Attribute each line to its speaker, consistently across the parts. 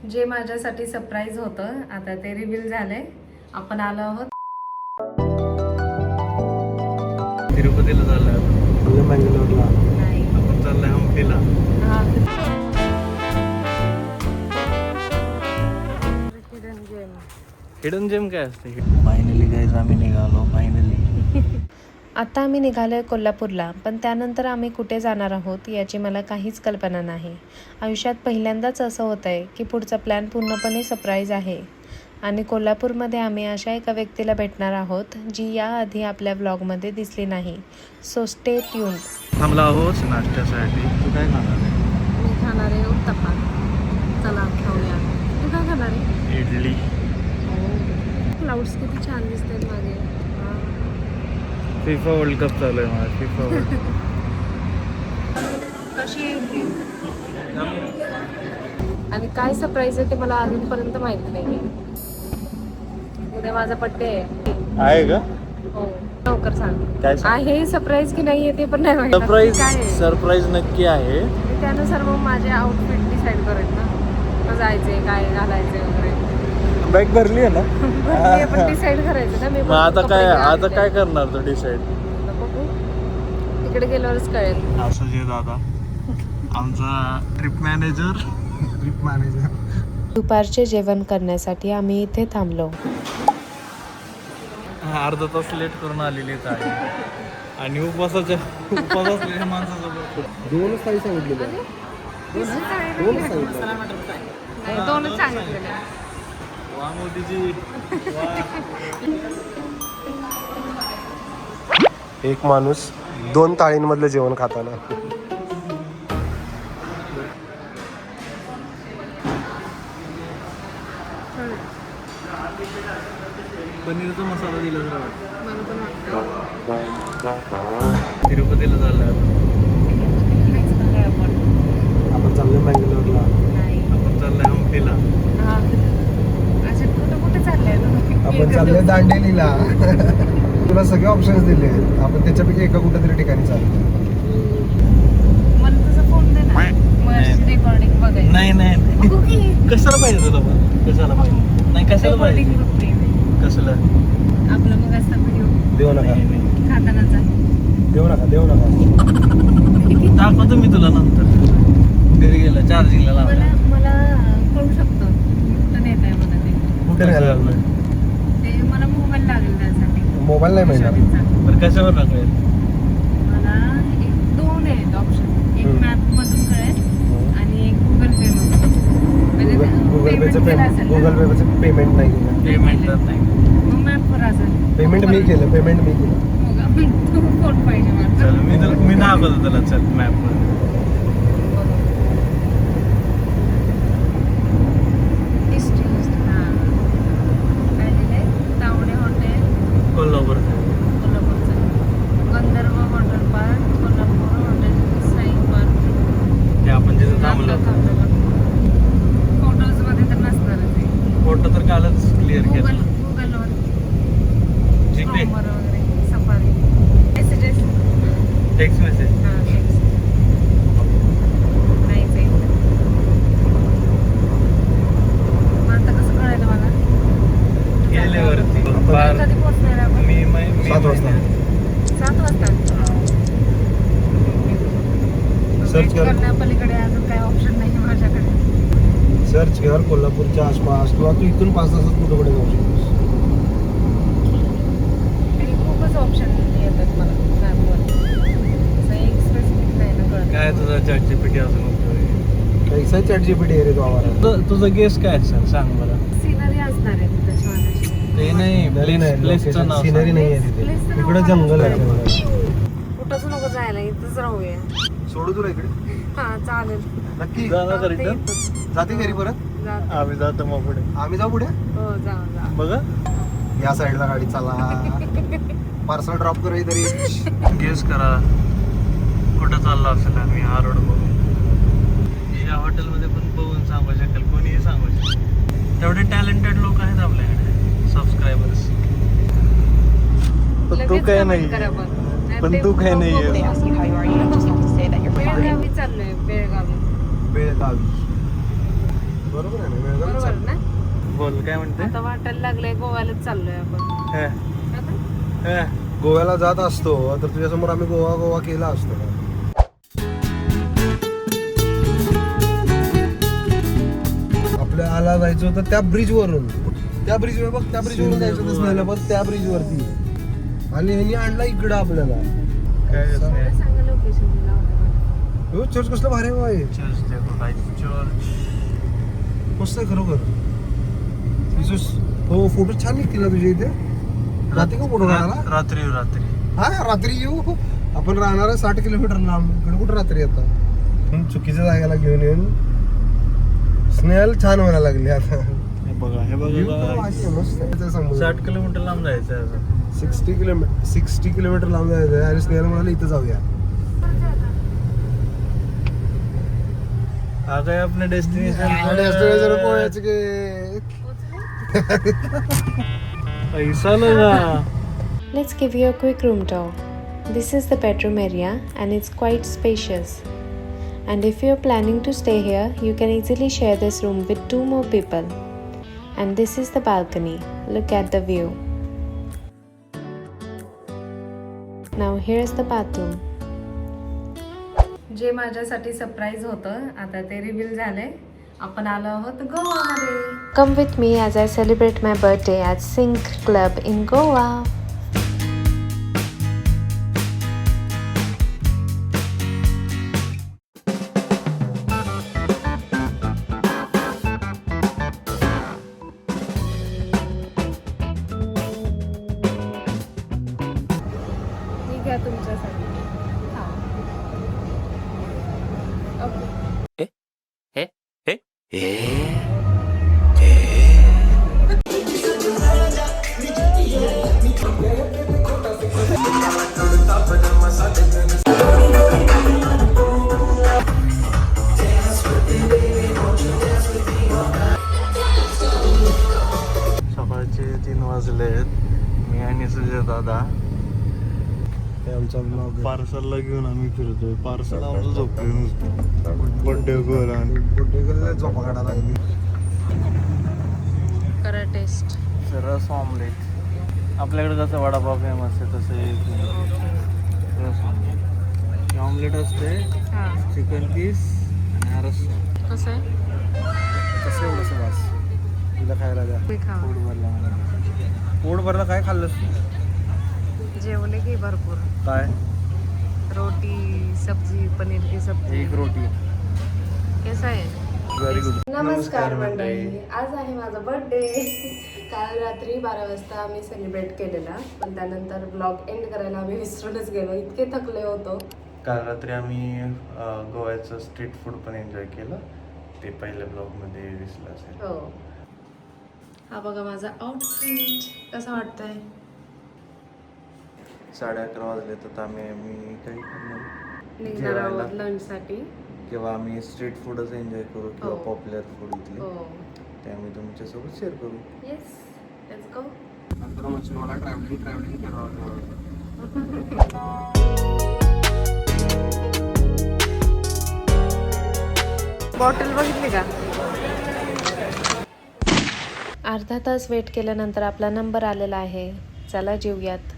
Speaker 1: जे माझ्यासाठी सरप्राईज होतं आता ते रिव्हील झालंय. आपण आलो आहोत
Speaker 2: तिरुपतीला चाललोय आपण.
Speaker 3: मंगलोरला
Speaker 1: नाही
Speaker 2: आपण चाललोय हम्पीला. हिडन जेम काय असते? फायनली गाईज आम्ही निघालो फायनली.
Speaker 1: आता आम्ही निघालोय कोल्हापूरला, पण त्यानंतर आम्ही कुठे जाणार आहोत याची मला काहीच कल्पना नाही. आयुष्यात पहिल्यांदाच असं होत आहे की पुढचा प्लॅन पूर्णपणे सरप्राईज आहे. आणि कोल्हापूरमध्ये आम्ही अशा एका व्यक्तीला भेटणार आहोत जी याआधी आपल्या ब्लॉगमध्ये दिसली नाही. So stay tune.
Speaker 2: थांबला आहोत नाश्त्यासाठी. तू काय खाणार आहे?
Speaker 1: मी खाणार आहे उत्तप्पा. चला खाऊया. तू काय खाणार आहे?
Speaker 2: इडली.
Speaker 1: क्लाउड्स किती छान दिसतात मागे.
Speaker 2: फिफा वर्ल्ड कप चालू आहे मला. फिफा वर्ल्ड
Speaker 1: कशी आहे आणि काय सरप्राईज आहे ते मला अजूनपर्यंत माहिती नाही. उद्या माझा बर्थडे
Speaker 2: आहे का?
Speaker 1: हो लवकर सांग.
Speaker 2: काय सांग?
Speaker 1: आहे सरप्राईज की नाही ते पण नाही माहिती.
Speaker 2: सरप्राईज
Speaker 1: काय आहे?
Speaker 2: सरप्राईज नक्की आहे.
Speaker 1: त्यानुसार मग माझे आउटफिट डिसाईड करेल ना. मग जायचे काय घालायचे वगैरे.
Speaker 2: बॅग भरली आहे ना?
Speaker 1: भरली पण डिसाईड करायचं ना. मी
Speaker 2: मग आता काय करणार तू डिसाईड?
Speaker 1: बघू तिकडे गेल्यावरच कळेल.
Speaker 2: असं जे दादा आमचा ट्रिप मॅनेजर.
Speaker 1: दुपारचे जेवण करण्यासाठी आम्ही इथे थांबलो.
Speaker 2: अर्धा तास लेट करून आलेली आहे आणि उपवासाच्या माणसासोबत
Speaker 3: दोनच थाळी सांगितलेली.
Speaker 1: दोनच सांगितलेले.
Speaker 2: वा मोदीजी.
Speaker 3: एक माणूस 2 थाळींमधलं जेवण खाताना.
Speaker 2: पनीरचा मसाला दिला जरा तिरुपतीला चाललोय
Speaker 3: आपण चाललोय मंगलोरला.
Speaker 2: आपण चाललोय हम्पीला.
Speaker 1: कुठे चाललंय
Speaker 3: आपण चाललोय दांडेलीला. तुला सगळे ऑप्शन्स दिले आहेत. आपण त्याच्यापैकी एका कुठेतरी ठिकाणी चाललो.
Speaker 1: मला तुझा फोन दे ना. रेकॉर्डिंग बघायचं.
Speaker 2: नाही कशाला पाहिजे तुला पण? कशाला पाहिजे? नाही कशाला पाहिजे? कसलं?
Speaker 1: आपलं मग असता व्हिडिओ
Speaker 3: देऊ नका
Speaker 1: खातानाचा.
Speaker 3: देऊ नका.
Speaker 2: दाखवतो मी तुला नंतर घरी गेला चार्जिंगला लावला.
Speaker 1: मला कळू शकतं कुठं नेत आहे मला ते.
Speaker 3: कुठे न्यायला लागलोय?
Speaker 1: ते मला मोबाईल लागेल त्यासाठी.
Speaker 3: मोबाईल नाही मिळणार.
Speaker 2: बरं कशावर टाकूया?
Speaker 1: मला एक 2 आहेत ऑप्शन. एक मॅप मधून कळेल आणि एक गुगल पे मधून. म्हणजे
Speaker 3: गुगल पेचं पेमेंट नाही केलं.
Speaker 2: पेमेंट करत नाही.
Speaker 1: मग मॅपवर असेल.
Speaker 3: पेमेंट मी केलं.
Speaker 1: मग तू फोन पाहिजे मला.
Speaker 2: चल मी दाखवतो तुला. चल मॅपवर. Kolhapur.
Speaker 1: Gandharva water park Kolhapur hotel Sai park.
Speaker 2: ते आपण जिथे थांबलो
Speaker 1: फोटोज मध्ये तर नसणारच आहे.
Speaker 2: फोटो तर कालच क्लिअर केला.
Speaker 1: गुगलवर
Speaker 2: जीपे
Speaker 1: वगैरे सफारी मेसेजेस.
Speaker 2: Text message.
Speaker 1: नाहीच आहे. मग आता कसं कळायला मला?
Speaker 2: गेल्यावरती
Speaker 1: कधी पोहोचणार आपण?
Speaker 2: मी
Speaker 3: 7 वाजता.
Speaker 1: 7 वाजता.
Speaker 3: सर्च कर.
Speaker 1: करण्यापलीकडे अजून काही ऑप्शन नाही माझ्याकडे.
Speaker 3: सर्च कर कोल्हापूरच्या आसपास किंवा तू इथून 5 तासात कुठे जाऊ शकतोस.
Speaker 1: खूपच ऑप्शन येतात मला मॅपवर. असं एक स्पेसिफिक नाही ना कळत.
Speaker 2: काय तुझा चॅट जीपीटी असं नव्हतं?
Speaker 3: कैसा चॅट जीपीटी आहे रे तो आवारा.
Speaker 2: तुझं गेस काय असेल सांग मला.
Speaker 1: सिनरी असणार आहे त्याच्यामध्ये.
Speaker 2: ते नाही प्लेसचं नाव
Speaker 3: सिनरी नाही आहे तिथे. इकडे जंगल आहे.
Speaker 1: कुठंच नको जायला इथंच राहूया.
Speaker 3: सोडू तुला इकडे.
Speaker 1: हा चालेल.
Speaker 3: नक्की
Speaker 2: जाणार का रिटर्न?
Speaker 3: जाते घरी परत.
Speaker 1: जाते.
Speaker 2: आम्ही जातो मग पुढे.
Speaker 3: आम्ही जाऊ पुढे.
Speaker 1: हो जा.
Speaker 2: बघा
Speaker 3: या साईडला गाडी चला. पार्सल ड्रॉप करू तरी.
Speaker 2: गेस करा कुठं चालला असेल आम्ही हा रोड बघून. या हॉटेलमध्ये पण बघून सांगू शकेल कोणीही सांगू शकेल. तेवढे टॅलेंटेड लोक आहेत आपल्याकडे सबस्क्रायबर्स. तू काय नाही पण तू काय नाही
Speaker 1: बेळगावी चाललोय. बेळगावी
Speaker 3: बेळगावी. बरोबर आहे ना.
Speaker 1: बरोबर ना?
Speaker 2: बोल काय म्हणते
Speaker 1: आता वाटायला लागलंय गोव्यालाच चाललोय आपण.
Speaker 2: हे,
Speaker 1: आता?
Speaker 2: हे.
Speaker 3: गोव्याला जात असतो तर तुझ्यासमोर आम्ही गोवा गोवा केला असतो. आपल्याला जायचं होतं त्या ब्रिज वरून, त्या ब्रिज वर बघ, त्या ब्रिज वरून जायचं होतं स्नेहला, बघ त्या ब्रिज वरती, आणि ह्यांनी आणला इकडं आपल्याला.
Speaker 2: काय असं?
Speaker 1: सांगा लोकेशन दिला होता.
Speaker 3: हो, चर्च कसलं भारी आहे बाई.
Speaker 2: चर्च देखो काय चर्च.
Speaker 3: मस्त आहे खरोखर. हो, फोटो छान निघतील ना तुझ्या इथे. रात्री का फोटो काढायला?
Speaker 2: रात्री
Speaker 3: हा, रात्री येऊ. आपण राहणार आहे 60 किलोमीटर लांब, इकडे कुठं रात्री येतात. चुकीच्या जागेला घेऊन येऊन स्नेहल छान व्हायला लागली आता.
Speaker 2: हे बघा हे
Speaker 3: View पण
Speaker 2: बघा
Speaker 3: भारी आहे, मस्त आहे. ते समुद्र.
Speaker 2: 60 किलोमीटर लांब जायचं आहे अजून.
Speaker 3: 60 किलोमीटर लांब जायचं आहे आणि स्नेहल म्हणाले इथं जाऊया.
Speaker 2: हा काय आपलं डेस्टिनेशन
Speaker 3: आणि असं पोहायचं की
Speaker 2: पैसा लगा.
Speaker 1: Let's give you a quick room tour. This is the bedroom area and it's quite spacious. And if you're planning to stay here, you can easily share this room with 2 more people. And this is the balcony. Look at the view. Now here's the bathroom. जे माझ्यासाठी surprise होतं आता ते reveal झाले. आपण आलो आहोत गोवामध्ये. Come with me as I celebrate my birthday at Sync Club in Goa. ठीक आहे तुमच्यासाठी. ओके.
Speaker 2: सकाळचे 3 वाजलेत. मी आणि सुजय दादा
Speaker 3: हे आमचा ब्लॉग.
Speaker 2: पार्सलला घेऊन आम्ही फिरतोय. पार्सल आमचं झोपलोय नुसतं. बड्डे गोल आणि
Speaker 3: झोपा काढायला लागली.
Speaker 1: करा टेस्ट.
Speaker 2: रस ऑमलेट. आपल्याकडे जसं वडापाव फेमस आहे तसं रस ऑमलेट. ऑमलेट असते,
Speaker 1: हां.
Speaker 2: चिकन पीस आणि हा रस्सा.
Speaker 1: कसं आहे?
Speaker 3: कसं एवढंसं वास तुला खायला द्या.
Speaker 1: मी खा.
Speaker 2: पोट भरला मला. पोट भरला काय खाल्लंस तू?
Speaker 1: जेवले की भरपूर.
Speaker 2: काय?
Speaker 1: रोटी सब्जी पनीर की सब्जी.
Speaker 2: एक रोटी.
Speaker 1: कसं आहे?
Speaker 2: Very good.
Speaker 1: नमस्कार मंडळी. आज आहे माझा बर्थडे. काल रात्री 12 वाजता आम्ही सेलिब्रेट केलेला, पण त्यानंतर ब्लॉग एंड करायला आम्ही विसरूनच गेलो, इतके थकले होतो.
Speaker 2: काल रात्री आम्ही गोव्याचं स्ट्रीट फूड पण एन्जॉय केलं. ते पहिल्या ब्लॉगमध्ये दिसलं असेल.
Speaker 1: हो. हा बघा माझा आउटफिट कसा वाटतंय.
Speaker 2: 11:30 वाजले तर आम्ही काही
Speaker 1: निघणार आहोत लंचसाठी.
Speaker 2: किंवा आम्ही स्ट्रीट फूडच एन्जॉय करू किंवा
Speaker 1: हो.
Speaker 2: पॉप्युलर फूड इथले
Speaker 1: हो.
Speaker 2: ते आम्ही तुमच्यासोबत शेअर करू.
Speaker 1: Yes, let's go.
Speaker 3: नंतर मच्छीवाला ट्रॅव्हलिंग करावं.
Speaker 1: बॉटल बघितली का? अर्धा तास वेट केल्यानंतर आपला नंबर आलेला आहे. चला जेवूयात.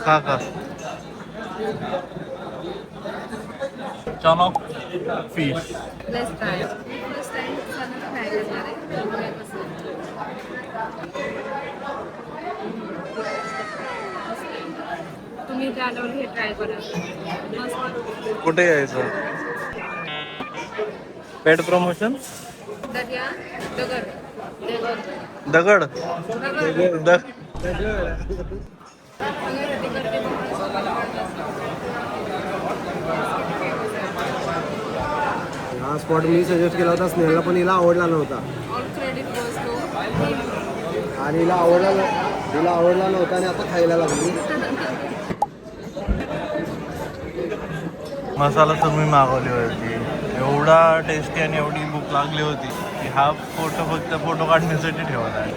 Speaker 2: खा खा. चलो fish.
Speaker 1: Let's try. First time try करणार आहे. बघूया कसं आहे. तुम्ही इथे आल्यावर हे ट्राय करा. मस्त.
Speaker 2: कुठे यायचं? Paid promotion.
Speaker 1: दर्या दगड
Speaker 2: दगड.
Speaker 3: हा स्पॉट मी सजेस्ट केला होता स्नेहलला, पण हिला आवडला नव्हता.
Speaker 1: All credit goes to.
Speaker 3: आणि हिला आवडला नव्हता आणि आता खायला लागली.
Speaker 2: मसाला तर मी मागवली होती. एवढा टेस्टी आणि एवढी भूक लागली होती की हा फोटो फक्त फोटो काढण्यासाठी ठेवला आहे.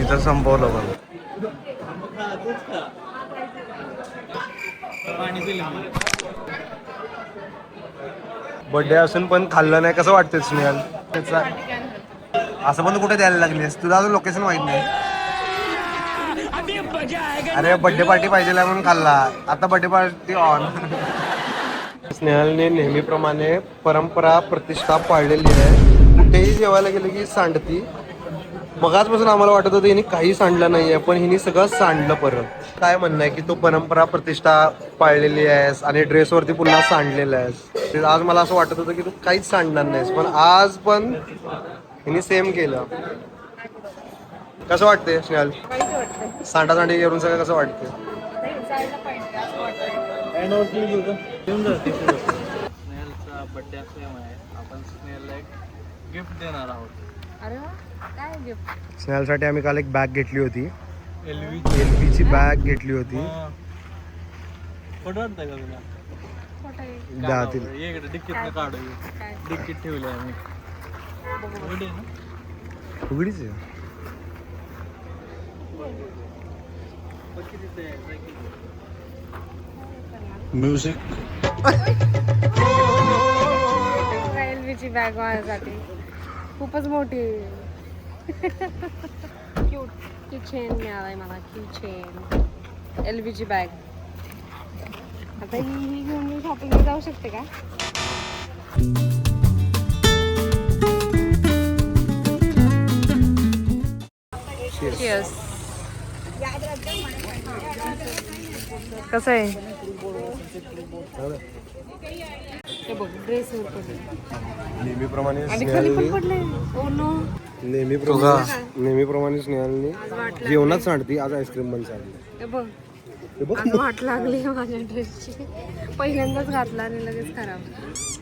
Speaker 2: इथं संपवलं बघ.
Speaker 3: बर्थडे असून पण खाल्लं नाही, कसं वाटतं स्नेहल? त्याचा असं पण तू कुठे द्यायला लागलीस? तुला अजून लोकेशन माहित नाही. अरे बर्थडे पार्टी पाहिजे म्हणून खाल्ला, आता बर्थडे पार्टी ऑन. स्नेहलने नेहमीप्रमाणे परंपरा प्रतिष्ठा पाळलेली आहे. कुठेही जेवायला गेलं की सांडती. मगाचपासून आम्हाला वाटत होतं हिने काही सांडलं नाहीये, पण हिने सगळं सांडलं परत. काय म्हणणं आहे की तू परंपरा प्रतिष्ठा पाळलेली आहेस आणि ड्रेसवरती पुन्हा सांडलेलं आहेस. ते आज मला असं वाटत होतं की तू काहीच सांडणार नाहीस, पण आज पण हिने सेम केलं. कसं वाटते स्नेहल? सांडासांडी करून सगळं कसं वाटते?
Speaker 2: स्नेहलचा बर्थडे सेम आहे. आपण स्नेहलला एक गिफ्ट देणार आहोत.
Speaker 1: अरे वा, काय गिफ्ट?
Speaker 3: स्नेहलसाठी आम्ही काल एक बॅग घेतली होती.
Speaker 2: एलवीची
Speaker 3: बॅग घेतली होती.
Speaker 2: फोटो वाटतंय का तुला?
Speaker 3: दातील
Speaker 2: ये इकडे डिक्कीत काढू. डिक्कीत ठेवले आम्ही.
Speaker 3: उघडीच आहे.
Speaker 2: म्युझिक.
Speaker 1: एलवीची बॅग माझ्यासाठी खूपच मोठी. क्यूट किचेन मिळालाय मला. किचेन एलवीची बॅग. आता ही घेऊन मी शॉपिंगला जाऊ शकते का? Cheers. कसं आहे? हे बघ ड्रेसवर पडले
Speaker 3: नेहमीप्रमाणे
Speaker 1: आणि खाली पण पडले. Oh no.
Speaker 3: नेहमीप्रमाणे स्नेहलने जेवणात सांडती, आज आईस्क्रीम पण सांडली.
Speaker 1: हे बघ आज वाट लागली माझ्या ड्रेसची. पहिल्यांदाच घातला आणि लगेच खराब.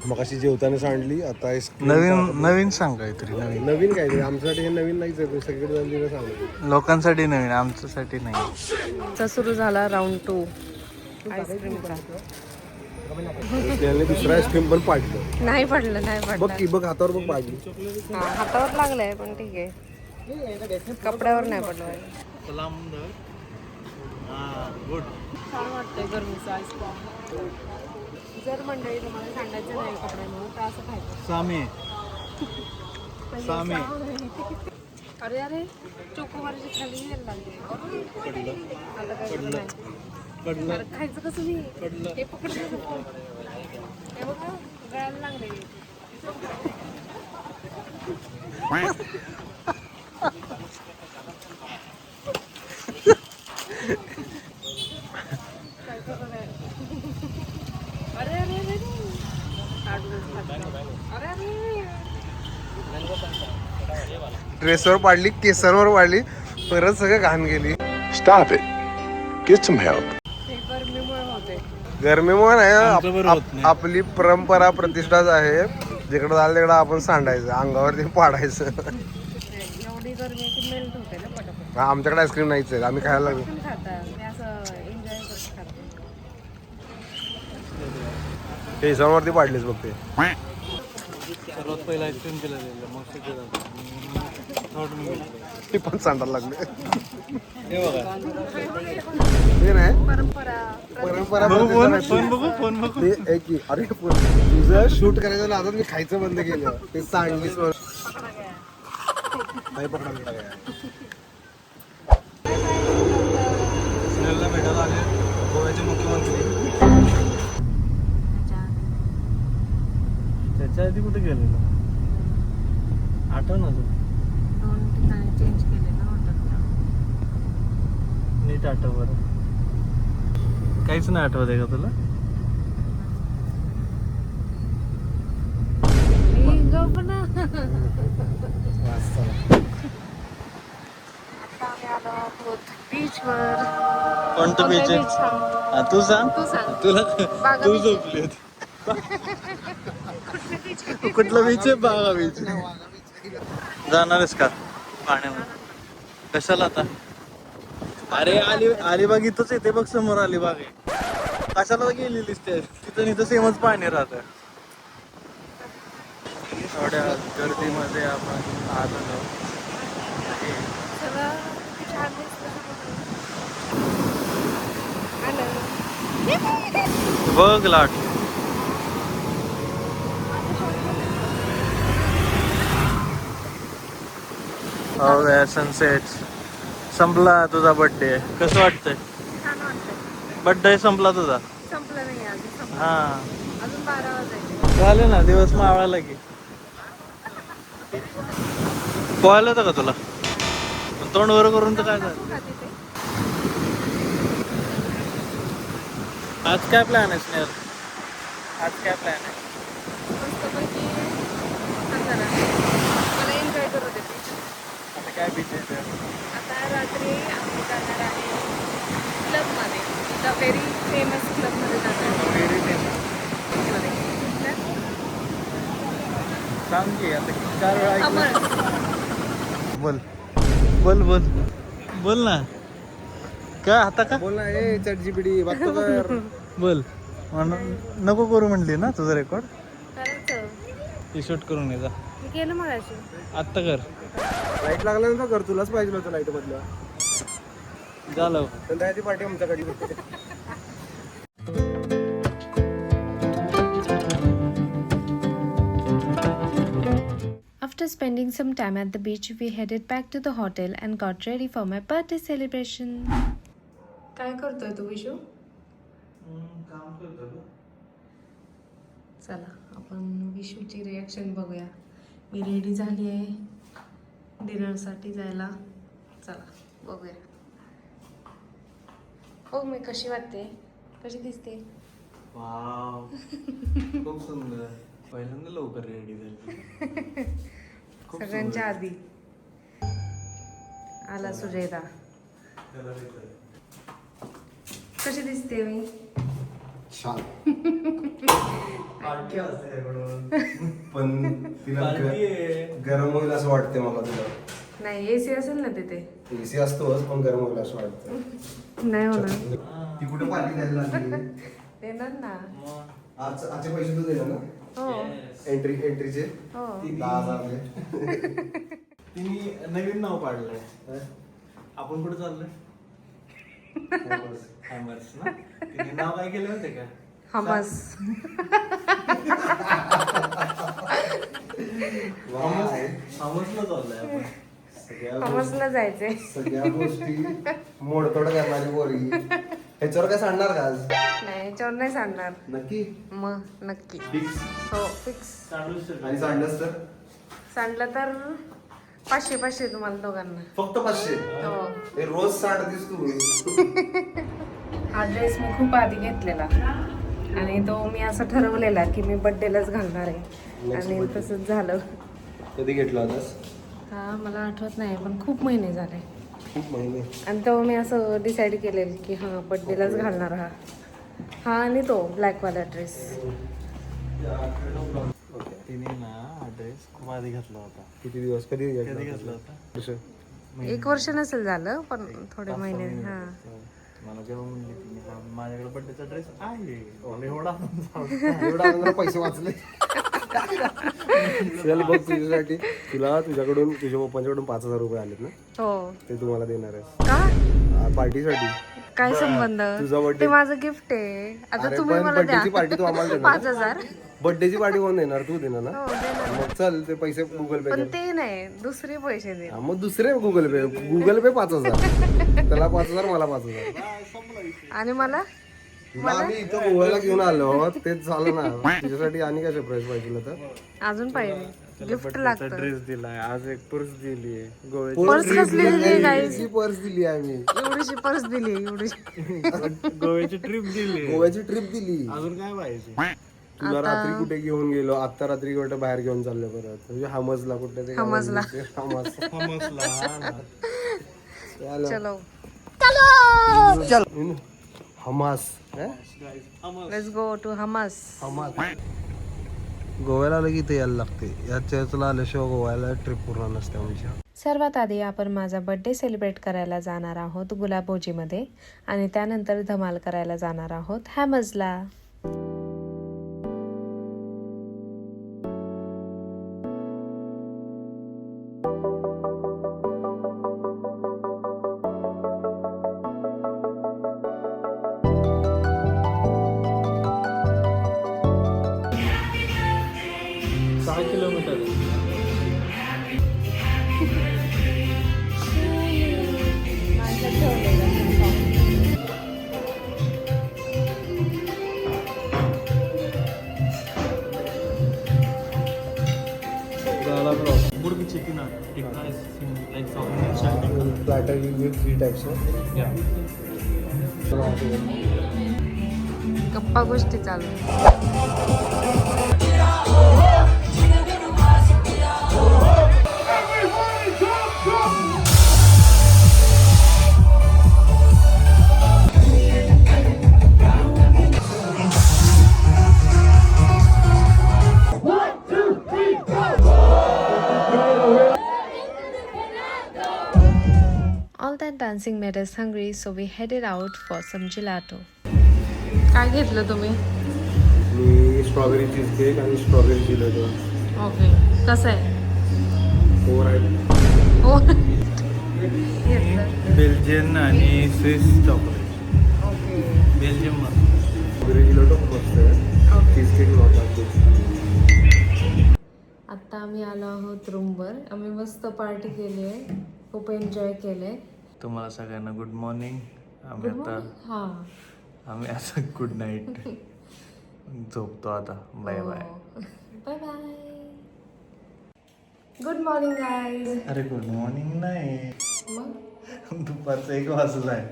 Speaker 3: मग अशी जेवताना सांडली, आता आईस्क्रीम.
Speaker 2: नवीन सांग काहीतरी.
Speaker 3: नवीन काय ते? आमच्यासाठी हे नवीन नाहीच आहे. सगळीकडे जाऊन तिला सांगू.
Speaker 2: लोकांसाठी नवीन, आमच्यासाठी नाही.
Speaker 1: सुरू झाला राऊंड 2 आईस्क्रीमचा.
Speaker 3: स्नेहलने दुसरं आईस्क्रीम पण पाडलं.
Speaker 1: नाही पडलं, नाही
Speaker 3: बघ
Speaker 1: पडलं.
Speaker 3: की, बघ हातावर बघ पाडली.
Speaker 1: हा, हातावर लागलंय पण ठीक आहे. कपड्यावर नाही पडलं.
Speaker 2: गुड.
Speaker 1: छान वाटतंय गरमीचं आईस्क्रीम. जर मंडळी तुम्हाला सांगायचं नाही कपड्यांवर तर असं खायचं.
Speaker 2: सामी.
Speaker 1: अरे अरे चोकोबारची खाली यायला लागली. आलं काय नाही. अरे खायचं कसं मी? हे पकडलं कसं? हे बघा गळायला लागले. अरे अरे अरे
Speaker 3: ड्रेसवर पाडली, केसरवर पाडली, परत सगळं घाण गेली.
Speaker 4: Stop it. Get some help.
Speaker 1: गरमीमुळे होते.
Speaker 3: गरमीमुळे
Speaker 2: आमचं बरं होत
Speaker 3: नाही,
Speaker 2: नाही.
Speaker 3: आपली परंपरा प्रतिष्ठाच आहे. जिकडं झालं तिकडं आपण सांडायचं, अंगावरती पाडायचं.
Speaker 1: एवढी गरमी आहे की मेल्ट होते ना पटापट.
Speaker 3: आमच्याकडे आईस्क्रीम नाहीच आहे, आम्ही खायला लागलो.
Speaker 1: पण खाता मी असं एन्जॉय करत खाते.
Speaker 3: केसांवरती पाडलीच बघ ते.
Speaker 2: सर्वात पहिला आईस्क्रीम केलं जाईल, मग
Speaker 3: ती पण सांडायला लागले.
Speaker 2: हे बघा.
Speaker 3: ते नाही
Speaker 1: परंपरा
Speaker 3: परंपरा
Speaker 2: फोन
Speaker 3: प्रतिष्ठा
Speaker 2: बघू, फोन बघू.
Speaker 3: ते एक की, अरे तुझं शूट करायचं नादात मी खायचं बंद केलं. ते सांडलीच नाही पकडा काय.
Speaker 2: स्नेहलला भेटायला आले गोव्याचे मुख्यमंत्री. त्याच्या आधी कुठे गेलेलो आठव ना तू?
Speaker 1: 2 ठिकाणी चेंज केले ना हॉटेलला.
Speaker 2: नीट आठव बरं. काहीच नाही आठवत आहे का तुला?
Speaker 1: बीचवर.
Speaker 2: कोणतं बीच आहे? तू सांग.
Speaker 1: तू सांग.
Speaker 2: तुला
Speaker 1: बागा
Speaker 2: तू
Speaker 1: beach.
Speaker 2: झोपली होती. कुठलं बीच आहे? बागा बीच. जाणार आहेस का पाण्यामध्ये? कशाला आता? अरे अलिबाग इथंच येते बघ, समोर अलिबाग आहे. कशाला गेलेलीस ते? तिथं सेमच पाणी राहतं. थोड्या गर्दीमध्ये आपण आलो. बघ लाट. सनसेट संपला तुझा बर्थडे. कसं वाटतंय?
Speaker 1: छान वाटतंय.
Speaker 2: बर्थडे संपला तुझा?
Speaker 1: संपलं नाही अजून.
Speaker 2: हा
Speaker 1: अजून 12 वाजायचे.
Speaker 2: झाले ना, दिवस मावळाला की. पोहायला होतं का तुला? तोंड वर करून तर काय झालं? आज काय प्लॅन आहे स्नेहल? आज काय प्लॅन आहे?
Speaker 1: मस्तपैकी मला एन्जॉय करू दे.
Speaker 2: आता काय बीच आहे?
Speaker 1: आता रात्री आम्ही जाणार आहे क्लबमध्ये. द व्हेरी फेमस क्लबमध्ये जाणार आहे.
Speaker 2: सांग की आता 4 वेळा ऐकलं.
Speaker 1: अमर.
Speaker 2: बोल बोल बोल बोल ना. का आता का
Speaker 3: बोल ना, ए चॅट जीपीटी बघतो कर.
Speaker 2: बोल. नको करू म्हणली ना तुझं रेकॉर्ड.
Speaker 1: करायचं.
Speaker 2: ती शूट करून घे जा.
Speaker 1: मी केलं मग अशी.
Speaker 2: आत्ता कर.
Speaker 3: लाईट लागला ना कर, तुलाच पाहिजे होतं लाईट मधलं.
Speaker 2: झालं.
Speaker 3: संध्याकाळची पार्टी आमच्याकडे.
Speaker 1: After spending some time at the beach, we headed back to the hotel and got ready for my birthday celebration. काय करतोय तू विशू?
Speaker 2: काम करतो.
Speaker 1: चला आपण विशूची रिॲक्शन बघूया. मी रेडी झाली आहे डिनरसाठी जायला. चला बघूया. हो मी कशी वाटते? कशी दिसते?
Speaker 2: वाव खूप सुंदर. पहिल्यांदा लवकर रेडी झाली.
Speaker 1: सगळ्यांच्या आधी आला सुजयदा. कशी दिसते मी?
Speaker 3: छान. पण तिला गरम होईल असं वाटते मला. तुला
Speaker 1: नाही एसी असेल ना तिथे.
Speaker 3: एसी असतोच पण गरम होईल असं वाटतं.
Speaker 1: नाही होणार.
Speaker 3: ती कुठे पार्टी द्यायला लागली?
Speaker 1: देणार ना.
Speaker 3: आजचे पैसे तू देणार ना?
Speaker 1: हो
Speaker 3: एंट्रीचे
Speaker 1: हो.
Speaker 3: 10,000.
Speaker 2: तिने नवीन नाव पाडलंय. आपण कुठे चाललोय? हॅमर्स ना. तिने नाव काय केलं होते का?
Speaker 1: हमस.
Speaker 2: हमसला चाललोय आपण.
Speaker 1: हमसला जायचंय.
Speaker 3: सगळ्या गोष्टी मोडतोड करणारी पोरगी. ह्याच्यावर काय सांगणार का आज?
Speaker 1: नाही याच्यावर नाही सांगणार.
Speaker 3: नक्की
Speaker 1: मग नक्की.
Speaker 3: फिक्स.
Speaker 1: हो फिक्स.
Speaker 3: आणि सांडलंस तर
Speaker 1: सांडलं तर 500 तुम्हाला दोघांना.
Speaker 3: फक्त 500.
Speaker 1: हो.
Speaker 3: हे रोज सांडतीस तू.
Speaker 1: हा ड्रेस मी खूप आधी घेतलेला आणि तो मी असं ठरवलेला की मी बर्थडेलाच घालणार आहे आणि तसंच झालं.
Speaker 3: कधी घेतला होतास?
Speaker 1: हा मला आठवत नाही पण खूप महिने झाले.
Speaker 3: खूप महिने.
Speaker 1: आणि तो मी असं डिसाईड केलेलं की हां बर्थडेलाच घालणार हा आणि तो ब्लॅकवाला ड्रेस.
Speaker 2: तिने ना हा ड्रेस खूप आधी घातला होता.
Speaker 3: किती दिवस? कधी
Speaker 2: घातला होता?
Speaker 1: 1 वर्ष नसेल झालं पण थोडे महिने. हां
Speaker 2: मला जेव्हा म्हणली तिने हा माझ्याकडे बर्थडेचा ड्रेस आहे
Speaker 3: एवढा पैसे वाचले. चल बघ तुझ्यासाठी. तुझ्याकडून तुझ्या पप्पांच्याकडून 5,000 रुपये आलेत ना?
Speaker 1: हो.
Speaker 3: ते तुम्हाला देणार आहे
Speaker 1: का?
Speaker 3: पार्टीसाठी.
Speaker 1: काय संबंध?
Speaker 3: तुझा birthday.
Speaker 1: ते माझं गिफ्ट आहे. आता
Speaker 3: अरे
Speaker 1: तुम्ही
Speaker 3: पण
Speaker 1: मला द्या.
Speaker 3: बर्थडेची पार्टी तू आम्हाला देणार.
Speaker 1: 5,000.
Speaker 3: बर्थडेची पार्टी कोण देणार? तू देणार ना?
Speaker 1: हो देणार.
Speaker 3: मग चल ते पैसे गुगल पे
Speaker 1: पण
Speaker 3: कर.
Speaker 1: ते नाही दुसरे पैसे दे.
Speaker 3: हा, मग दुसरे गुगल पे 5,000. त्याला 5,000 मला 5,000.
Speaker 1: आणि मला
Speaker 3: तुला आम्ही इथं गोव्याला घेऊन आलो तेच झालं ना. तुझ्यासाठी आणि काय सरप्राईज पाहिजे तर?
Speaker 1: अजून पाहिजे गिफ्ट लागतं.
Speaker 2: ड्रेस दिलाय. आज एक पर्स दिली गोव्याची.
Speaker 1: पर्स कसली दिली गाईस?
Speaker 3: पर्स दिली आम्ही.
Speaker 1: एवढीशी पर्स दिली एवढीशी.
Speaker 2: गोव्याची ट्रिप दिली.
Speaker 3: गोव्याची ट्रिप दिली.
Speaker 2: अजून काय पाहिजे?
Speaker 3: तुला रात्री कुठे घेऊन गेलो? आता रात्री कुठे बाहेर घेऊन चाललो परत. म्हणजे हमसला कुठे ते
Speaker 1: हमसला. चलो
Speaker 3: hummus.
Speaker 1: Let's go to hummus.
Speaker 3: गोव्याला आलं की इथे यायला लागते. या चर्चला आल्याशिवाय गोव्याला ट्रिप पूर्ण नसते आमची.
Speaker 1: सर्वात आधी आपण माझा बर्थडे सेलिब्रेट करायला जाणार आहोत गुलाबोजीमध्ये आणि त्यानंतर धमाल करायला जाणार आहोत हॅमसला.
Speaker 2: Tikka is like South Indian style.
Speaker 3: Platter you give 3 types of.
Speaker 2: Yeah.
Speaker 1: गप्पा गोष्टी चालू. All that dancing made us hungry, so we headed out for some gelato. काय घेतलं तुम्ही?
Speaker 3: मी स्ट्रॉबेरी चीज केक आणि स्ट्रॉबेरी जिलेबी.
Speaker 1: ओके, कसं आहे?
Speaker 3: फोर आहे.
Speaker 1: हो.
Speaker 2: बेल्जियन आणि Swiss chocolate.
Speaker 1: Okay.
Speaker 2: Belgium
Speaker 3: strawberry jalebi खूप मस्त आहे. Cheese cake not.
Speaker 1: आता आम्ही आलो आहोत रूमवर. आम्ही मस्त पार्टी केली आहे, खूप एन्जॉय केले.
Speaker 2: तुम्हाला सगळ्यांना गुड मॉर्निंग. आम्ही आता गुड नाईट. झोपतो आता. Bye bye.
Speaker 1: Bye bye. Good morning guys.
Speaker 2: अरे गुड मॉर्निंग नाही,
Speaker 1: मग
Speaker 2: दुपारचं 1 वाजला आहे.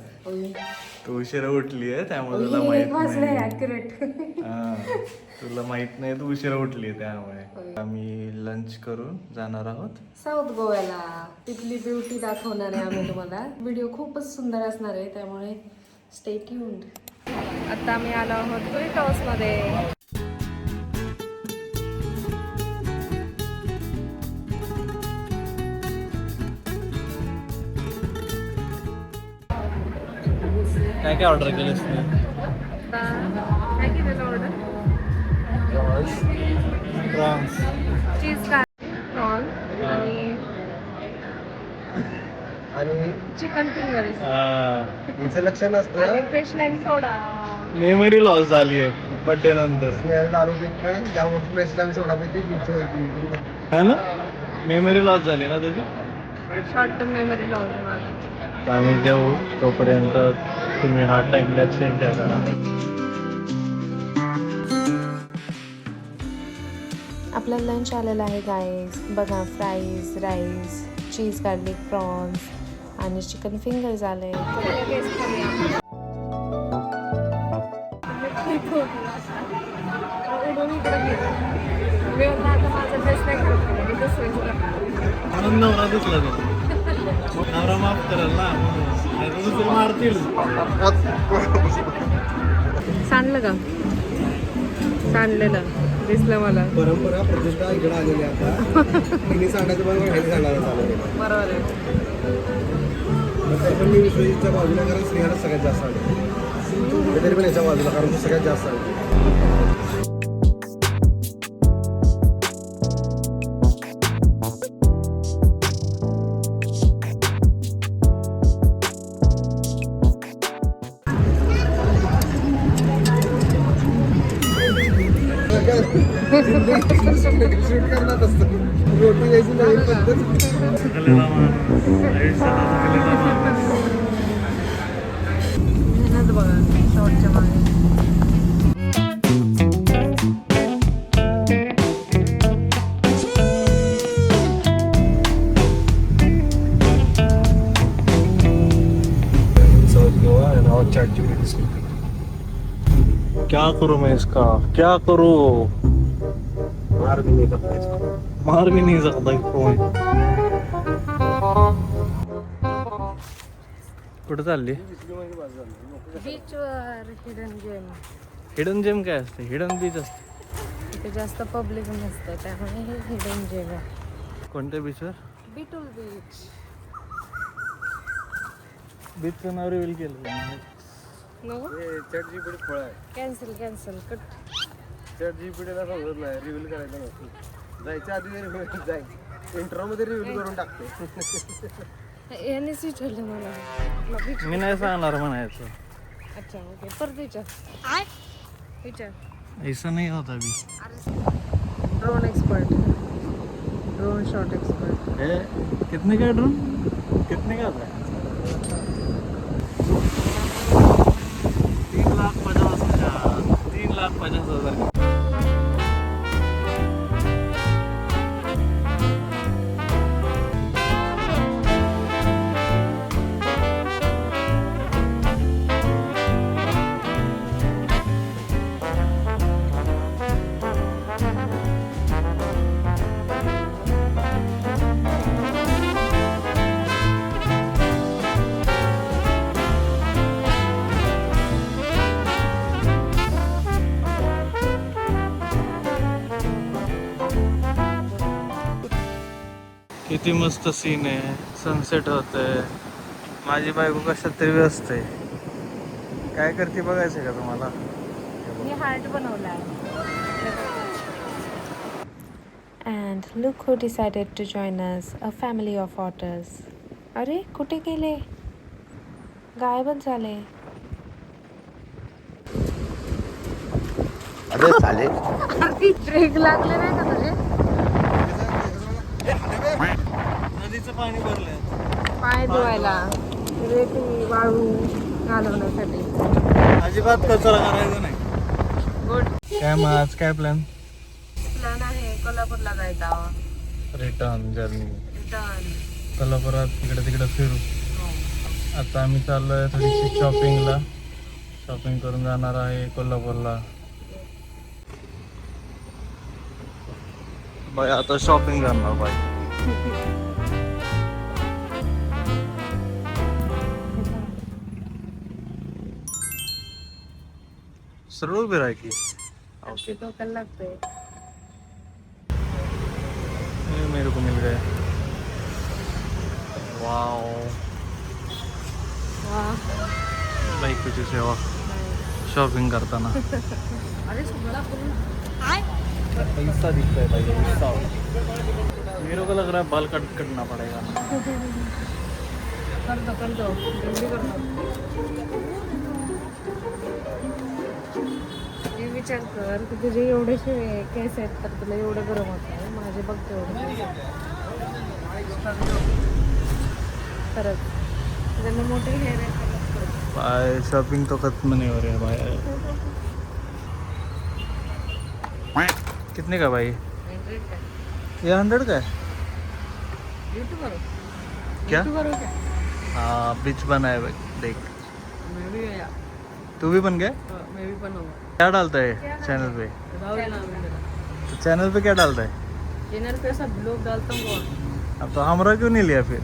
Speaker 2: तू उशिरा उठली आहे त्यामुळे तुला
Speaker 1: एक वाजले
Speaker 2: माहित नाही.
Speaker 1: ॲक्युरेट.
Speaker 2: तुला माहित नाही, तू उशिरा उठली आहे त्यामुळे. आम्ही लंच करून जाणार आहोत
Speaker 1: साऊथ गोव्याला. तिथली ब्युटी दाखवणार आहे आम्ही तुम्हाला. व्हिडिओ खूपच सुंदर असणार आहे, त्यामुळे स्टे ट्यून्ड. आता आम्ही आलो आहोत ब्रिट हाऊसमध्ये.
Speaker 2: काय काय ऑर्डर केलंस तू?
Speaker 1: काय केलेलं ऑर्डर?
Speaker 2: प्रॉन्स.
Speaker 1: चीज प्रॉन
Speaker 3: आणि
Speaker 1: चिकन फिंगर्स
Speaker 3: हिचं लक्ष नसतं.
Speaker 1: फ्रेश लाईम सोडा.
Speaker 2: मेमरी लॉस झाली आहे बड्डे नंतर.
Speaker 3: स्नेहल दारू पित नाही, त्यामुळे फ्रेशला मी सोडा पिते.
Speaker 2: है ना, मेमरी लॉस झाली ना त्याची.
Speaker 1: Short term memory loss.
Speaker 2: आम्ही देऊ तोपर्यंत तुम्ही हा टाइम लॅप्स एन्जॉय करा.
Speaker 1: आपला लंच आलेला आहे गाईज. बघा, fries, rice, cheese garlic prawns आणि चिकन फिंगर्स आले.
Speaker 2: म्हणून नवरा दिसला नवरा माफ करेल ना, म्हणून दुसरे मारतील.
Speaker 1: सांडलं का? सांडलेलं दिसलं मला.
Speaker 3: परंपरा प्रतिष्ठा इकडे आलेली आता. तिने सांगायचं बरोबर, ह्याने सांगायला चालू.
Speaker 1: बरोबर आहे.
Speaker 3: तरी पण मी विश्वजितच्या बाजूला, कारण स्नेहाला सगळ्यात जास्त आले. तरी पण याच्या बाजूला, कारण तो सगळ्यात जास्त आले. शूट करण्यात असतं. रोटी यायची नवीन पद्धत.
Speaker 1: मेहनत बघा शॉर्टच्या मागे.
Speaker 3: South Goa and our ChatGPT is sleeping.
Speaker 2: क्या करूं मैं इसका, क्या करूं?
Speaker 3: मार भी नहीं सकता इसको.
Speaker 2: मार भी नहीं सकता इसको. कुठं चालली?
Speaker 1: बीचवर हिडन जेम.
Speaker 2: हिडन जेम काय असते? हिडन बीच असते.
Speaker 1: इथे जास्त पब्लिक नसतं, त्यामुळे हे हिडन जेम आहे.
Speaker 2: कोणत्या बीचवर?
Speaker 1: बिटूल बीच.
Speaker 2: बीचचं नाव रिव्हील केलं.
Speaker 1: नो
Speaker 3: ChatGPT फळ आहे.
Speaker 1: Cancel cut.
Speaker 3: ChatGPTला समजत नाही, रिव्हील करायचं नसतं. जायच्या आधी जायचं, इंट्रोमध्ये रिव्हील करून टाकते.
Speaker 1: यानेच विचारलं मला.
Speaker 2: मी नाही सांगणार म्हणायचं.
Speaker 1: अच्छा ओके, परत विचार.
Speaker 2: ऐसा नहीं होता अभी.
Speaker 1: Drone expert, drone shot expert.
Speaker 2: कितने का ड्रोन? कितने का था? 3,50,000. 3,50,000. किती मस्त सीन आहे, सनसेट होतंय. माझी बायको कशात तरी व्यस्त आहे. काय करते बघायचंय का तुम्हाला?
Speaker 1: मी हार्ट बनवला आहे. And look who decided to join us, a family of otters. अरे कुठे गेले? गायबच झाले.
Speaker 3: अरे चालेल.
Speaker 1: ब्रेक लागले नाही का तुझे?
Speaker 2: नदीचं पाणी भरलंय.
Speaker 1: पाय धुवायला, रेती वाळू घालवण्यासाठी.
Speaker 2: अजिबात कचरा करायचा नाही.
Speaker 1: गुड
Speaker 2: काय मग आज काय प्लॅन?
Speaker 1: प्लॅन आहे कोल्हापूरला जायचा.
Speaker 2: Return journey.
Speaker 1: डन.
Speaker 2: कोल्हापुरात तिकडे तिकडे फिरू. आता आम्ही चाललोय थोडीशी शॉपिंगला. शॉपिंग करून जाणार आहे कोल्हापूरला. बाय आता शॉपिंग करणार बाय. सरळ उभे राहा की.
Speaker 1: आपली टोकन लागते.
Speaker 2: ये मेरे को मिल गए. वाओ. बायकोची सेवा शॉपिंग करताना.
Speaker 1: अरे सगळा करून
Speaker 2: पैसा दिखता है भाई, पैसा. मेरे को लग रहा है बाल कटना पड़ेगा.
Speaker 1: कर दो जल्दी कर दो. हे विचार कर की तुझे एवढेसे केस आहेत तर तुला एवढं गरम होत आहे. माझे बघ तेवढे खरंच त्यांना मोठे हेअर आहेत.
Speaker 2: भाई शॉपिंग तो खत्म नहीं हो रही है भाई. कितने का भाई? ये 100 का है क्या? हाँ बिच बना है भाई, देख.
Speaker 1: मैं भी गया.
Speaker 2: तू भी बन गया?
Speaker 1: मैं भी बनूंगा.
Speaker 2: क्या डालता है चैनल पे? तो चैनल पे क्या डालता है?
Speaker 1: चैनल पे सब लोग डालता हूँ.
Speaker 2: अब तो हमारा क्यों नहीं लिया फिर?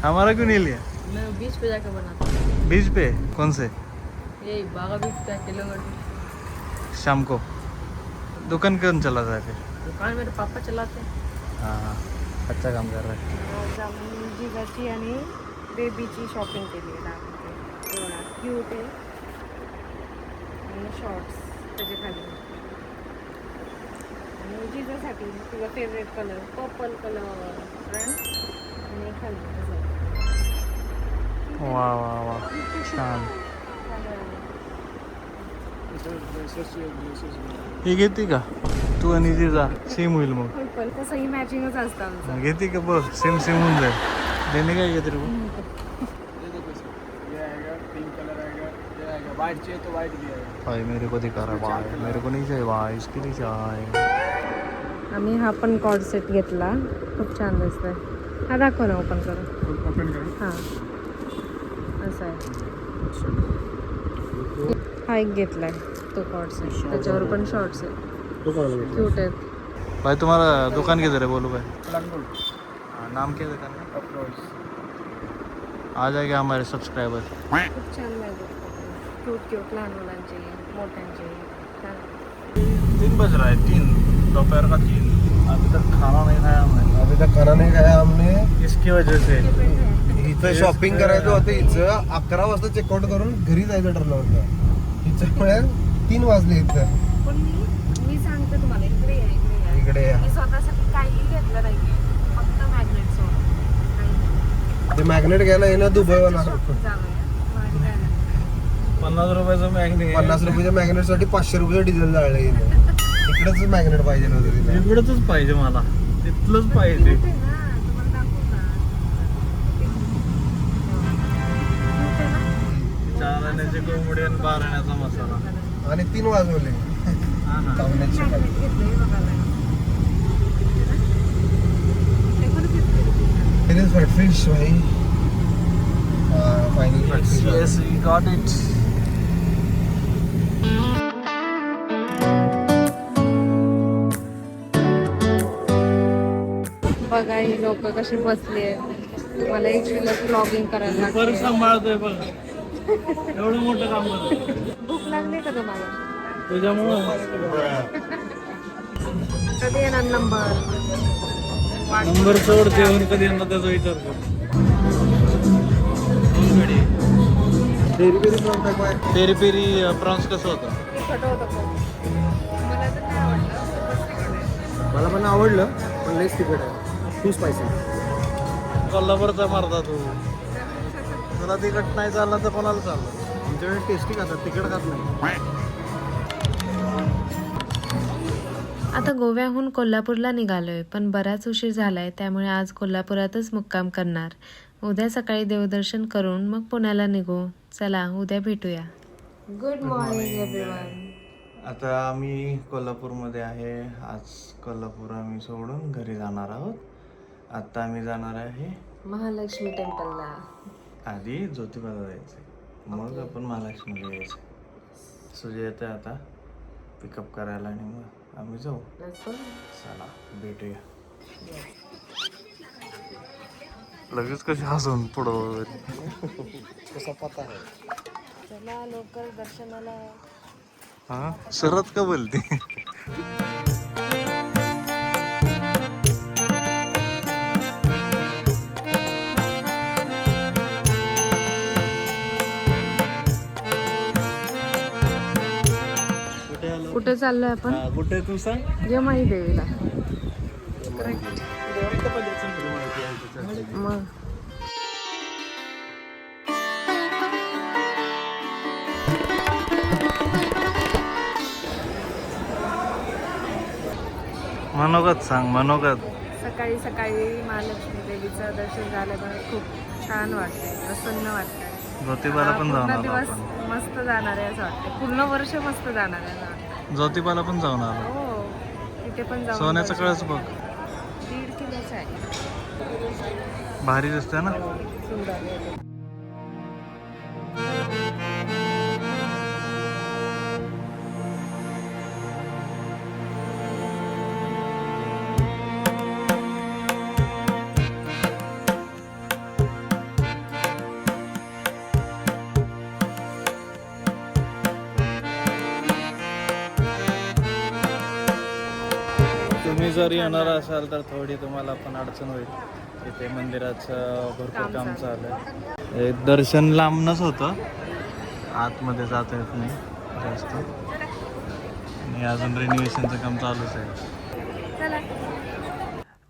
Speaker 2: हमारा क्यों नहीं लिया?
Speaker 1: मैं बीच पे जाकर बनाता हूँ.
Speaker 2: बीच पे कौन से?
Speaker 1: यही बागा बीच पे किलोमीटर.
Speaker 2: शाम को दुकान कौन चलाता है फिर?
Speaker 1: दुकान मेरे पापा चलाते हैं.
Speaker 2: हाँ अच्छा काम कर रहा है.
Speaker 1: आज आम्ही जिजाची आणि बेबीची शॉपिंग केली आहे. क्यूट आहे आणि शॉर्ट्स त्याचे खाली. आणि जिजासाठी तुझा फेवरेट कलर पर्पल कलर आणि खाली
Speaker 2: वाह वाह वाह छान. ही घेते का तू आणि जिजा? सेम होईल मग.
Speaker 1: पर्पल तसंही मॅचिंगच असतं आमचं.
Speaker 2: घेते का बघ सेम सेम होऊन जाईल. देणे काय घेते रे? भाई मेरे को दिखा रहा है भाई, मेरे को नहीं चाहिए भाई, इसके लिए चाहिए.
Speaker 1: आम्ही हा पण कॉर्ड सेट घेतला. खूप छान दिसतोय. हा दाखव ना ओपन करून. हां असं आहे. हा एक घेतलाय तो कॉर्ड सेट. त्याच्यावर पण शॉर्ट्स आहेत. क्यूट आहेत.
Speaker 2: भाई तुम्हारा दुकान किधर है बोलो भाई? हाँ, नाम क्या है दुकान का? आ जाएगा हमारे सब्सक्राइबर.
Speaker 1: खूप छान लागेल. क्यूट लहान मुलांचे मोठ्यांचे छान.
Speaker 2: 3 बज रहा है, 3 दोपहर का 3. अभी तक खाना नहीं खाया हमने.
Speaker 3: अभी तक खाना नाही खाया हमने.
Speaker 2: इसकी वजह से
Speaker 3: इथं शॉपिंग करायचं होतं. हिचं 11 वाजता चेकआउट करून घरी जायचं ठरलं होतं. हिच्यामुळे 3 वाजले इथं.
Speaker 1: पण मी सांगते तुम्हाला इकडे या. मी स्वतःसाठी काही घेतलं नाही. फक्त मॅग्नेट सोडून
Speaker 3: ते मॅग्नेट घ्यायला येणं दुबईवाला.
Speaker 2: 50 रुपयाचं मॅग्नेट.
Speaker 3: 50 रुपयाच्या मॅग्नेट साठी 500 रुपये डिझेल जाळलं येईल. इकडेच मॅग्नेट पाहिजे नव्हतं तिला.
Speaker 2: इकडंच पाहिजे मला, तिथलंच पाहिजे. चारण्याचे कोंबडी आणि बारण्याचा मसाला.
Speaker 3: आणि 3 वाजवले चावण्याची फिश भाई. Finally
Speaker 2: Yes, we got it.
Speaker 1: बघा ही लोक कशी बसली आहेत. मला एक्चुअली ब्लॉगिंग करायला
Speaker 2: बरं
Speaker 1: लागते.
Speaker 2: सांभाळतोय बघ. एवढं मोठं काम करतोय.
Speaker 1: भूक लागली का तुम्हाला?
Speaker 2: तुझ्यामुळं
Speaker 1: कधी येणार नंबर?
Speaker 2: नंबर सोड जेवण कधी येणार त्याचा विचार कर.
Speaker 3: पेरी पेरी प्रॉन्स आहे काय?
Speaker 2: पेरी पेरी प्रॉन्स कसं होतं?
Speaker 3: मला पण आवडलं पण लईच तिखट आहे, टू स्पायसी.
Speaker 2: कोल्हापूरचा मारता तू. तुला तिखट नाही चाललं तर कोणाला चाललं?
Speaker 3: आमच्याकडे टेस्टी खातात, तिखट खात नाही.
Speaker 1: आता गोव्याहून कोल्हापूरला निघालोय, पण बराच उशीर झालाय, त्यामुळे आज कोल्हापुरातच मुक्काम करणार. उद्या सकाळी देवदर्शन करून मग पुण्याला निघू. चला उद्या भेटूया. Good morning everyone.
Speaker 2: आता आम्ही कोल्हापूरमध्ये आहे. आज कोल्हापूर आम्ही सोडून घरी जाणार आहोत. आता आम्ही जाणार आहे
Speaker 1: महालक्ष्मी टेम्पलला.
Speaker 2: आधी ज्योतिबाला जायचं, मग आपण महालक्ष्मीला यायचं. सुजय येते आता पिकअप करायला आणि मग आम्ही जाऊ. चला भेटूया. लगेच कशी हसून पुढं वगैरे.
Speaker 3: कसा पता आहे.
Speaker 1: चला लवकर दर्शनाला.
Speaker 2: हा शरद का बोलते?
Speaker 1: कुठे चाललोय आपण?
Speaker 2: कुठे तू सांग.
Speaker 1: यमाई देवीला. मग
Speaker 2: मनोगत सांग, मनोगत.
Speaker 1: सकाळी सकाळी महालक्ष्मी देवीचं दर्शन झाल्यामुळे खूप छान वाटतंय, प्रसन्न वाटतंय.
Speaker 2: ज्योतिबाला पण जाऊन
Speaker 1: पूर्ण
Speaker 2: आलो
Speaker 1: दिवस
Speaker 2: आपण.
Speaker 1: मस्त जाणार आहे असं वाटतं. पूर्ण वर्ष मस्त जाणार आहे असं वाटतं.
Speaker 2: ज्योतिबाला पण जाऊन आलो.
Speaker 1: हो तिथे पण जाऊन
Speaker 2: सोन्याचा कळस बघ,
Speaker 1: 1.5 किलोचा आहे.
Speaker 2: भारी दिसतंय ना.
Speaker 1: सुंदर.
Speaker 2: तुम्ही जर येणार असाल तर थोडी तुम्हाला पण अडचण होईल. इथे मंदिराचं भरपूर काम चालू आहे. दर्शन लांबनच होतं, आतमध्ये जाता येत नाही जास्त. आणि अजून रिनोव्हेशनचं काम चालूच आहे.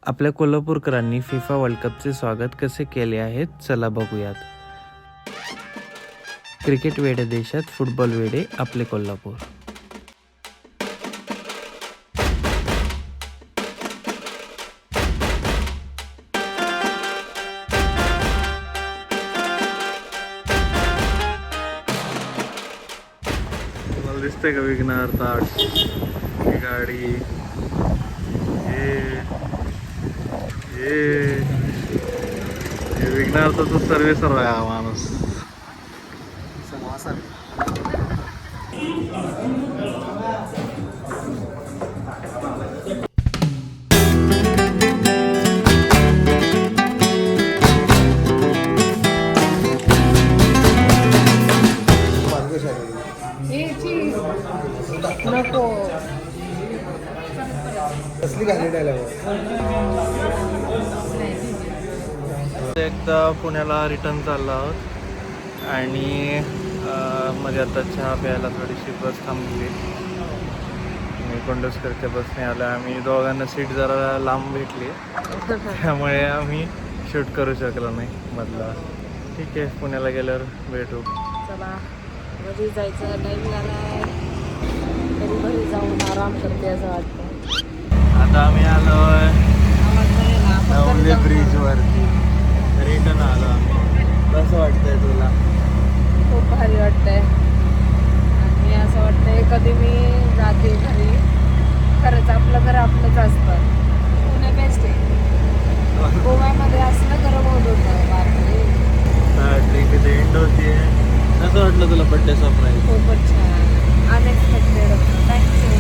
Speaker 2: आपल्या कोल्हापूरकरांनी फिफा वर्ल्ड कपचे स्वागत कसे केले आहेत चला बघूयात. क्रिकेट वेडे देशात फुटबॉल वेडे आपले कोल्हापूर. दिसते का विघ्नार ताट गाडी? हे विघ्नारचा तो सर्व आहे हा माणूस.
Speaker 1: नको
Speaker 3: कसली घाली डायलॉग.
Speaker 2: एकदा पुण्याला रिटर्न चाललो आहोत आणि मध्ये आता चहा प्यायला थोडीशी बस थांबली. मी कोंडसकरच्या बसने आलो. आम्ही दोघांना सीट जरा लांब भेटली त्यामुळे आम्ही शूट करू शकलो नाही मधला. ठीक आहे, पुण्याला गेल्यावर भेटू.
Speaker 1: चला घरी जायचं टाईम झालाय. घरी घरी जाऊन आराम करते असं वाटतं.
Speaker 2: आता आम्ही आलोय नवले ब्रिजवरती. रिटर्न आलो आम्ही. कसं वाटतंय तुला?
Speaker 1: खूप भारी वाटतंय. आणि असं वाटतंय कधी मी जाते घरी. खरंच आपलं घर आपलंच असतं. पुणे बेस्ट आहे. गोव्यामध्ये असलं खरं होत होतं. बापरे
Speaker 2: ट्रिप इथे एंड होतीये. कसं वाटलं तुला बड्डे सरप्राईज?
Speaker 1: खूपच छान. अनएक्सपेक्टेड होतं. थँक्यू.